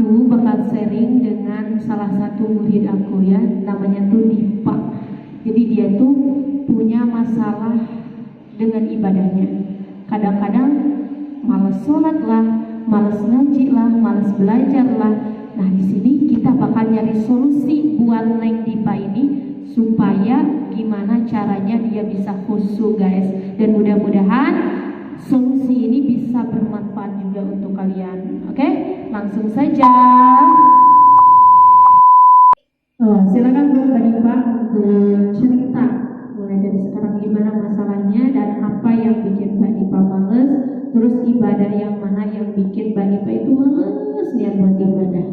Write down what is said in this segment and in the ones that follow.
aku bakal sharing dengan salah satu murid aku ya, namanya tuh Dipa. Jadi dia tuh punya masalah dengan ibadahnya. Kadang-kadang malas sholat lah, malas ngaji lah, malas belajar lah. Nah di sini kita bakal nyari solusi buat Neng Dipa ini supaya gimana caranya dia bisa khusyuk guys. Dan mudah-mudahan solusi ini bisa bermanfaat juga untuk kalian. Oke, langsung saja. Silakan Mbak Dipa untuk cerita mulai dari sekarang gimana masalahnya dan apa yang bikin Mbak Dipa males, terus ibadah yang mana yang bikin Mbak Dipa itu males niat buat ibadah.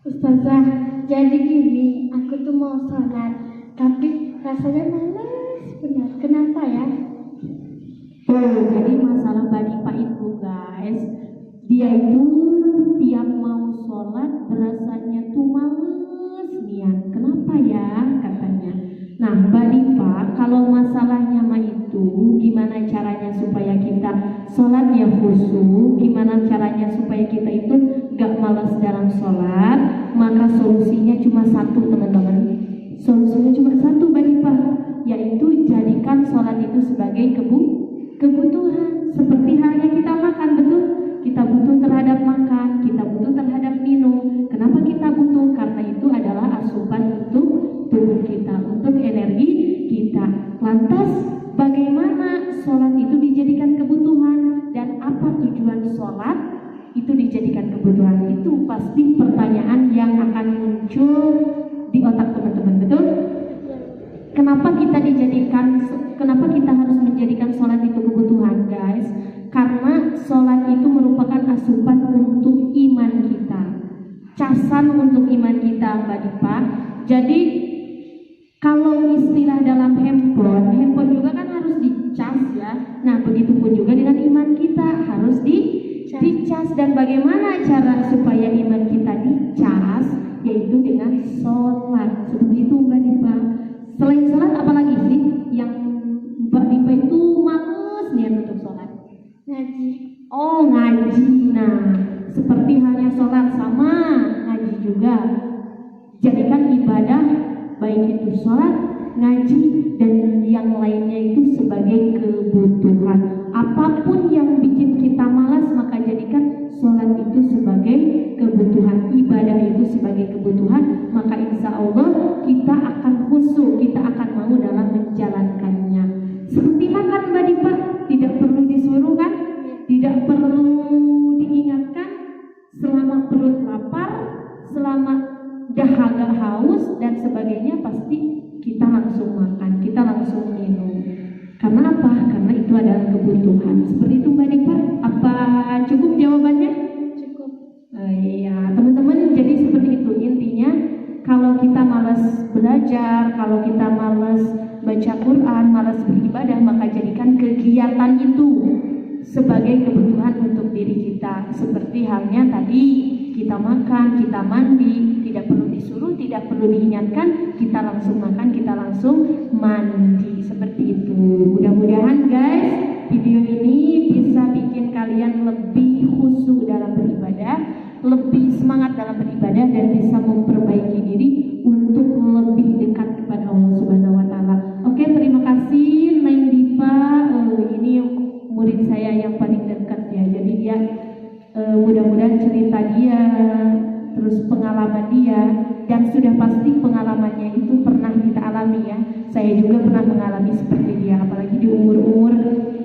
Ustazah, jadi gini, aku tuh mau sholat, tapi rasanya males benar. Kenapa ya? Jadi masalah Mbak Dipa itu guys, dia itu tiap mau sholat berasanya tuh males niat. Kenapa ya katanya. Nah Mbak Dipa, kalau masalahnya mah itu gimana caranya supaya kita sholatnya khusyuk, gimana caranya supaya kita itu gak malas dalam sholat, maka solusinya cuma satu teman-teman. Solusinya cuma satu Mbak Dipa, yaitu jadikan sholat itu sebagai kebutuhan. Seperti halnya kita makan, betul? Kita butuh terhadap makan, kita butuh terhadap minum. Kenapa kita butuh? Karena itu adalah asupan untuk tubuh kita, untuk energi kita. Lantas bagaimana sholat itu dijadikan kebutuhan dan apa tujuan sholat itu dijadikan kebutuhan? Itu pasti pertanyaan yang akan muncul di otak teman-teman, betul? Kenapa kita harus menjadikan sholat itu kebutuhan guys? Karena sholat itu merupakan asupan untuk iman kita, casan untuk iman kita Mbak Dipa. Jadi kalau istilah dalam handphone juga kan harus dicas ya. Nah begitupun juga dengan iman kita harus dicas. Dan bagaimana cara supaya iman kita dicas? Yaitu dengan sholat. Seperti itu Mbak Dipa. Selain sholat apalagi sih yang Mbak Dipa itu males niat untuk sholat? Ngaji. Oh ngaji. Nah seperti halnya sholat sama ngaji juga. Jadikan ibadah baik itu sholat, ngaji dan yang lainnya itu sebagai kebutuhan. Apapun yang bikin kita malas maka jadikan sholat itu sebagai kebutuhan, ibadah itu sebagai kebutuhan. Maka insya Allah kita akan khusyuk, kita akan mau dalam menjalankannya. Seperti makan Mbak Dipa, tidak perlu disuruh kan? Tidak perlu diingatkan. Selama perut lapar, selama dahaga haus dan sebagainya, pasti kita langsung makan, kita langsung minum. Karena apa? Karena itu adalah kebutuhan. Seperti itu Mbak Dipa. Apa cukup jawabannya? Cukup. Iya teman-teman, jadi seperti itu intinya. Kalau kita malas belajar, kalau kita malas baca Quran, malas beribadah, maka jadikan kegiatan itu sebagai kebutuhan untuk diri kita. Seperti halnya tadi kita makan, kita mandi, tidak perlu disuruh, tidak perlu diingatkan, kita langsung makan, kita langsung mandi. Seperti itu. Mudah-mudahan guys video ini bisa bikin kalian lebih khusyuk dalam beribadah, lebih semangat dalam beribadah, dan bisa memperbaiki diri untuk lebih dekat kepada Allah Subhanahu wa Ta'ala. Oke, terima kasih Neng Dipa. Ini murid saya yang paling dekat ya. Jadi dia mudah-mudahan cerita dia, terus pengalaman dia, dan sudah pasti pengalamannya itu pernah kita alami ya. Saya juga pernah mengalami seperti dia, apalagi di umur-umur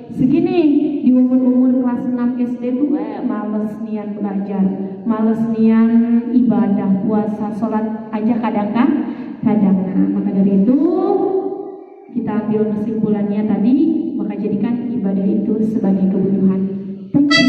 segini, di umur-umur kelas 6 SD tuh males niat belajar, males niat ibadah, puasa, sholat aja kadang-kadang. Nah, maka dari itu kita ambil kesimpulannya tadi, maka jadikan ibadah itu sebagai kebutuhan. Thank you.